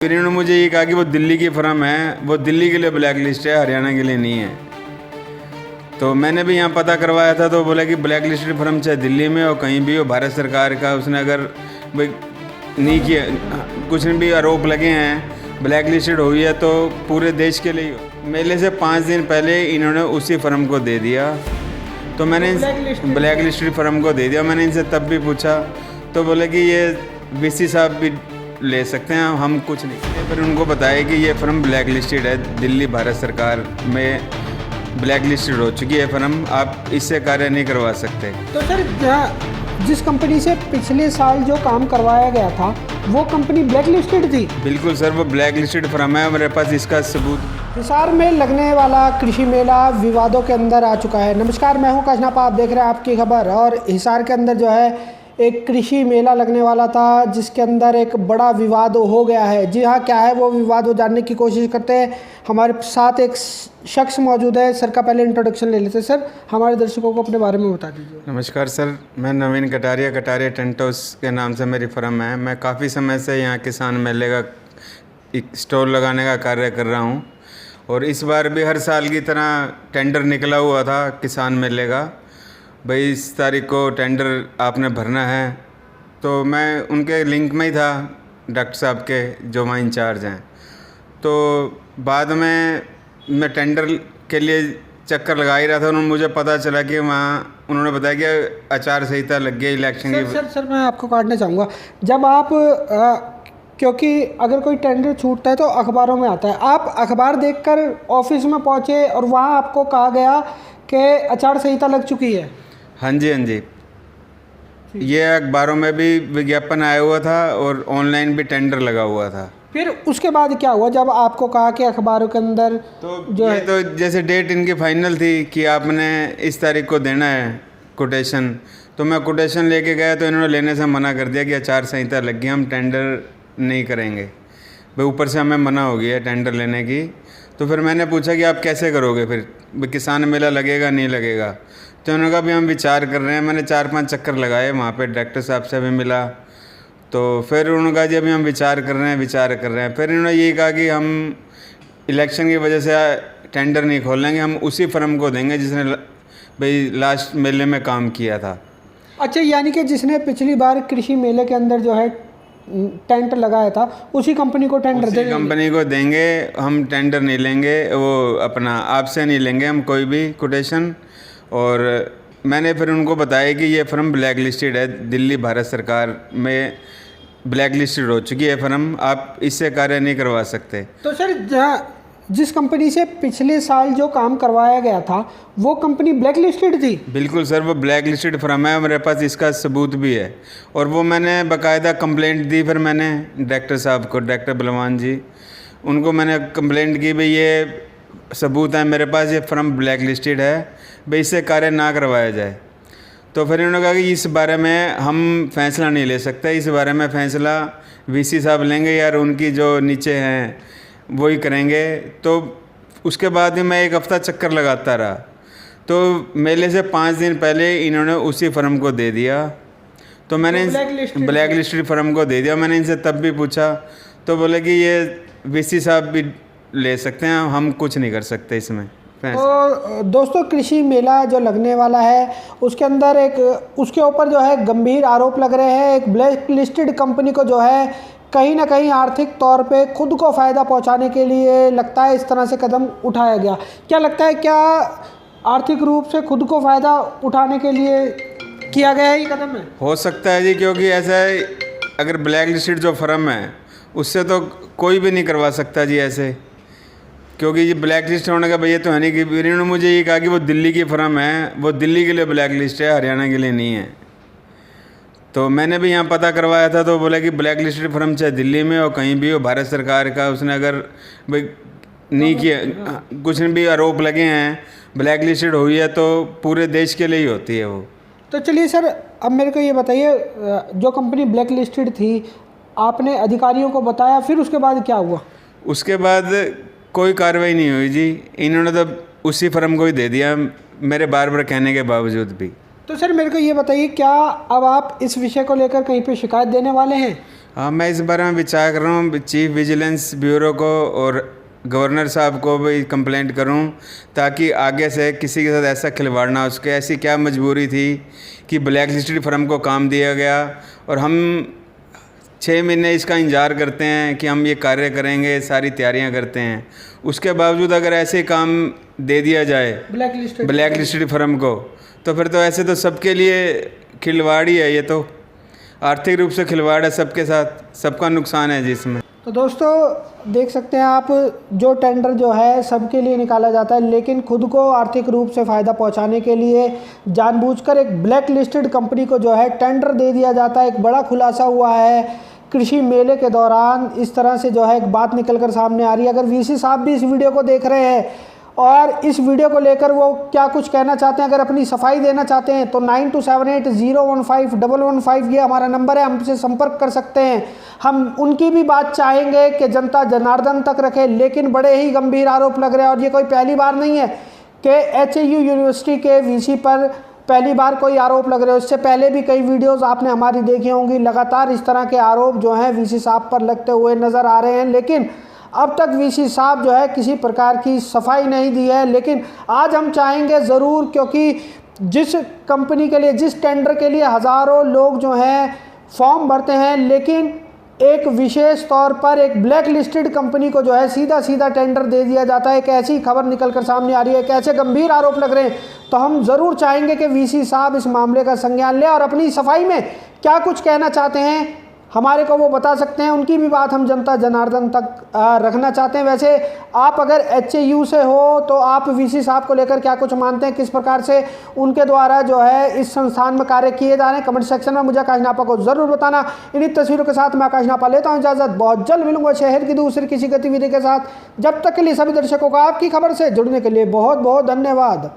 फिर इन्होंने मुझे ये कहा कि वो दिल्ली की फर्म है, वो दिल्ली के लिए ब्लैक लिस्ट है, हरियाणा के लिए नहीं है। तो मैंने भी यहाँ पता करवाया था, तो बोला कि ब्लैक लिस्टेड फर्म चाहे दिल्ली में हो कहीं भी हो, भारत सरकार का उसने अगर भाई नहीं किया, कुछ भी आरोप लगे हैं, ब्लैक लिस्टेड हुई है तो पूरे देश के लिए ही हो। मेले से 5 दिन पहले इन्होंने उसी फर्म को दे दिया, तो मैंने ब्लैक लिस्टेड फर्म को दे दिया। मैंने इनसे तब भी पूछा तो बोले कि ये वीसी साहब भी ले सकते हैं, हम कुछ नहीं। फिर उनको बताया कि ये फर्म ब्लैक लिस्टेड है, दिल्ली भारत सरकार में ब्लैक लिस्टेड हो चुकी है फर्म, आप इससे कार्य नहीं करवा सकते। तो सर जिस कंपनी से पिछले साल जो काम करवाया गया था वो कंपनी ब्लैक लिस्टेड थी? बिल्कुल सर, वो ब्लैक लिस्टेड फर्म है, मेरे पास इसका सबूत। हिसार में लगने वाला कृषि मेला विवादों के अंदर आ चुका है। नमस्कार, मैं हूं काशनापा, आप देख रहे हैं आपकी खबर। और हिसार के अंदर जो है एक कृषि मेला लगने वाला था जिसके अंदर एक बड़ा विवाद हो गया है। जी हाँ, क्या है वो विवाद, वो जानने की कोशिश करते हैं। हमारे साथ एक शख्स मौजूद है, सर का पहले इंट्रोडक्शन ले लेते हैं। सर, हमारे दर्शकों को अपने बारे में बता दीजिए। नमस्कार सर, मैं नवीन कटारिया, कटारिया टेंट हाउस के नाम से मेरी फर्म है। मैं काफ़ी समय से यहाँ किसान मेले का एक स्टॉल लगाने का कार्य कर रहा हूँ, और इस बार भी हर साल की तरह टेंडर निकला हुआ था किसान मेले का, भाई इस तारीख को टेंडर आपने भरना है। तो मैं उनके लिंक में ही था, डॉक्टर साहब के जो वहाँ इंचार्ज हैं। तो बाद में मैं टेंडर के लिए चक्कर लगा ही रहा था, उन्होंने मुझे पता चला कि वहाँ उन्होंने बताया कि आचार संहिता लग गई इलेक्शन की। सर मैं आपको काटना चाहूँगा। जब आप क्योंकि अगर कोई टेंडर छूटता है तो अखबारों में आता है, आप अखबार देखकर ऑफिस में पहुँचे और वहाँ आपको कहा गया कि आचार संहिता लग चुकी है? हाँ जी, हाँ जी, ये अखबारों में भी विज्ञापन आया हुआ था और ऑनलाइन भी टेंडर लगा हुआ था। फिर उसके बाद क्या हुआ जब आपको कहा कि अखबारों के अंदर तो जो है, तो जैसे डेट इनकी फाइनल थी कि आपने इस तारीख को देना है कोटेशन, तो मैं कोटेशन लेके गया तो इन्होंने लेने से मना कर दिया कि आचार संहिता लग गई, हम टेंडर नहीं करेंगे। भाई ऊपर से हमें मना हो गया टेंडर लेने की। तो फिर मैंने पूछा कि आप कैसे करोगे, फिर किसान मेला लगेगा नहीं लगेगा? तो उन्होंने कहा भी हम विचार कर रहे हैं। मैंने 4-5 चक्कर लगाए, वहाँ पे डॉक्टर साहब से भी मिला। तो फिर उन्होंने कहा जी अभी हम विचार कर रहे हैं। फिर इन्होंने ये कहा कि हम इलेक्शन की वजह से टेंडर नहीं खोलेंगे, हम उसी फर्म को देंगे जिसने भाई लास्ट मेले में काम किया था। अच्छा, यानी कि जिसने पिछली बार कृषि मेले के अंदर जो है टेंट लगाया था उसी कंपनी को टेंडर देंगे? कंपनी को देंगे, हम टेंडर नहीं लेंगे, वो अपना आपसे नहीं लेंगे हम कोई भी कोटेशन। और मैंने फिर उनको बताया कि ये फर्म ब्लैक लिस्टेड है, दिल्ली भारत सरकार में ब्लैक लिस्टेड हो चुकी है फर्म, आप इससे कार्य नहीं करवा सकते। तो सर जिस कंपनी से पिछले साल जो काम करवाया गया था वो कंपनी ब्लैक लिस्टेड थी? बिल्कुल सर, वो ब्लैक लिस्टेड फर्म है, मेरे पास इसका सबूत भी है। और वो मैंने बाकायदा कंप्लेंट दी, फिर मैंने डायरेक्टर साहब को, डायरेक्टर बलवान जी, उनको मैंने कंप्लेंट की, भाई ये सबूत है मेरे पास, ये फर्म ब्लैक लिस्टेड है, भाई इससे कार्य ना करवाया जाए। तो फिर इन्होंने कहा कि इस बारे में हम फैसला नहीं ले सकते, इस बारे में फैसला वीसी साहब लेंगे यार, उनकी जो नीचे हैं वही करेंगे। तो उसके बाद ही मैं 1 हफ़्ता चक्कर लगाता रहा, तो मेले से 5 दिन पहले इन्होंने उसी फर्म को दे दिया। तो मैंने ब्लैक लिस्टेड फर्म को दे दिया। मैंने इनसे तब भी पूछा तो बोले कि ये वीसी साहब भी ले सकते हैं, हम कुछ नहीं कर सकते इसमें। तो दोस्तों, कृषि मेला जो लगने वाला है उसके अंदर उसके ऊपर जो है गंभीर आरोप लग रहे हैं। एक ब्लैक लिस्टेड कंपनी को जो है कहीं ना कहीं आर्थिक तौर पे खुद को फ़ायदा पहुंचाने के लिए लगता है इस तरह से कदम उठाया गया। क्या लगता है, क्या आर्थिक रूप से खुद को फ़ायदा उठाने के लिए किया गया ये कदम है? हो सकता है जी, क्योंकि ऐसा है अगर ब्लैक लिस्टेड जो फर्म है उससे तो कोई भी नहीं करवा सकता जी ऐसे, क्योंकि ये ब्लैक लिस्ट होने का भैया तो है नहीं। कि इन्होंने मुझे ये कहा कि वो दिल्ली की फर्म है, वो दिल्ली के लिए ब्लैक लिस्ट है, हरियाणा के लिए नहीं है। तो मैंने भी यहाँ पता करवाया था, तो बोला कि ब्लैक लिस्टेड फर्म चाहे दिल्ली में हो कहीं भी हो, भारत सरकार का उसने अगर भाई नहीं किया, कुछ भी आरोप लगे हैं, ब्लैक लिस्टेड हुई है तो पूरे देश के लिए ही होती है वो। तो चलिए सर, अब मेरे को ये बताइए, जो कंपनी ब्लैक लिस्टेड थी आपने अधिकारियों को बताया, फिर उसके बाद क्या हुआ? उसके बाद कोई कार्रवाई नहीं हुई जी, इन्होंने तो उसी फर्म को ही दे दिया मेरे बार बार कहने के बावजूद भी। तो सर मेरे को ये बताइए, क्या अब आप इस विषय को लेकर कहीं पे शिकायत देने वाले हैं? हाँ, मैं इस बारे में विचार कर रहा हूँ चीफ विजिलेंस ब्यूरो को और गवर्नर साहब को भी कंप्लेंट करूं, ताकि आगे से किसी के साथ ऐसा खिलवाड़ ना हो सके। ऐसी क्या मजबूरी थी कि ब्लैक लिस्टेड फर्म को काम दिया गया और हम 6 महीने इसका इंतज़ार करते हैं कि हम ये कार्य करेंगे, सारी तैयारियां करते हैं, उसके बावजूद अगर ऐसे काम दे दिया जाए ब्लैक लिस्टेड फर्म को, तो फिर तो ऐसे तो सबके लिए खिलवाड़ ही है। ये तो आर्थिक रूप से खिलवाड़ है सबके साथ, सबका नुकसान है जिसमें। तो दोस्तों देख सकते हैं आप, जो टेंडर जो है सबके लिए निकाला जाता है, लेकिन खुद को आर्थिक रूप से फ़ायदा पहुंचाने के लिए जानबूझकर एक ब्लैक लिस्टेड कंपनी को जो है टेंडर दे दिया जाता है। एक बड़ा खुलासा हुआ है कृषि मेले के दौरान, इस तरह से जो है एक बात निकलकर सामने आ रही है। अगर वीसी साहब भी इस वीडियो को देख रहे हैं और इस वीडियो को लेकर वो क्या कुछ कहना चाहते हैं, अगर अपनी सफाई देना चाहते हैं, तो 9278015115 ये हमारा नंबर है, हमसे संपर्क कर सकते हैं। हम उनकी भी बात चाहेंगे कि जनता जनार्दन तक रखे, लेकिन बड़े ही गंभीर आरोप लग रहे हैं। और ये कोई पहली बार नहीं है कि HAU यूनिवर्सिटी के वीसी पर पहली बार कोई आरोप लग रहे हो। इससे पहले भी कई वीडियोस आपने हमारी देखी होंगी, लगातार इस तरह के आरोप जो हैं वीसी साहब पर लगते हुए नज़र आ रहे हैं, लेकिन अब तक वीसी साहब जो है किसी प्रकार की सफाई नहीं दी है। लेकिन आज हम चाहेंगे ज़रूर, क्योंकि जिस कंपनी के लिए, जिस टेंडर के लिए हज़ारों लोग जो हैं फॉर्म भरते हैं, लेकिन एक विशेष तौर पर एक ब्लैक लिस्टेड कंपनी को जो है सीधा सीधा टेंडर दे दिया जाता है। एक ऐसी खबर निकल कर सामने आ रही है, कैसे गंभीर आरोप लग रहे हैं। तो हम ज़रूर चाहेंगे कि वीसी साहब इस मामले का संज्ञान लें और अपनी सफाई में क्या कुछ कहना चाहते हैं हमारे को वो बता सकते हैं। उनकी भी बात हम जनता जनार्दन तक रखना चाहते हैं। वैसे आप अगर HAU से हो तो आप वीसी साहब को लेकर क्या कुछ मानते हैं, किस प्रकार से उनके द्वारा जो है इस संस्थान में कार्य किए जा रहे हैं, कमेंट सेक्शन में मुझे आकाश नापा को ज़रूर बताना। इन्हीं तस्वीरों के साथ मैं आकाश नापा लेता हूँ इजाज़त। बहुत जल्द मिलूंगा शहर की दूसरी किसी गतिविधि के साथ। जब तक के लिए सभी दर्शकों का आपकी खबर से जुड़ने के लिए बहुत बहुत धन्यवाद।